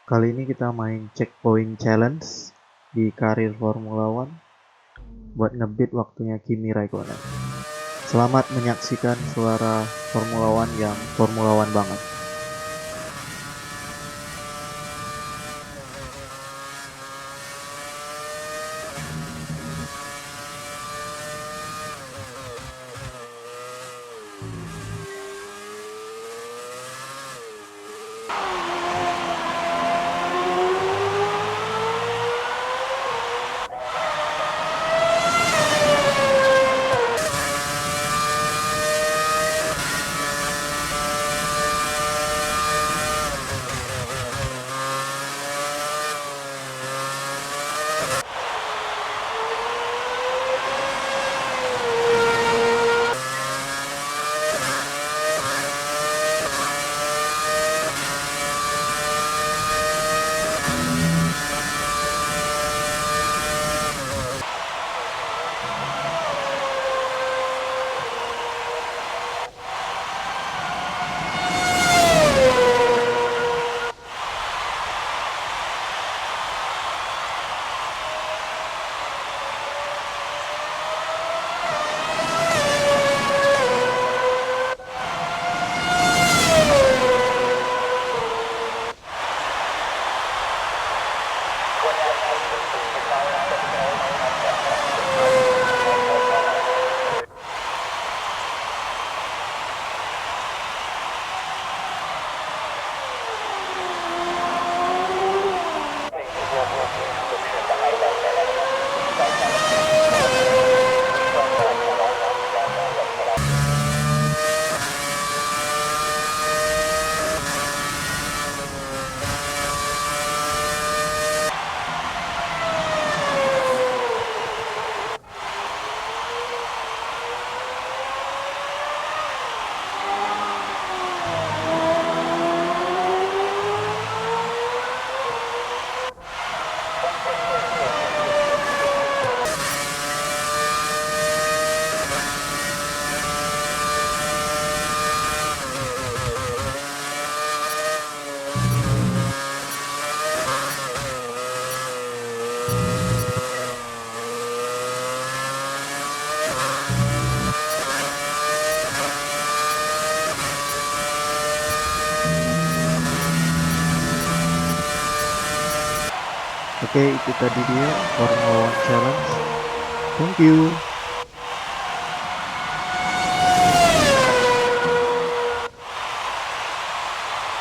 Kali ini kita main checkpoint challenge di karir Formula One buat ngebit waktunya Kimi Raikkonen. Selamat menyaksikan suara Formula One yang Formula One banget. Oke, itu tadi dia Formula One Challenge. Thank you.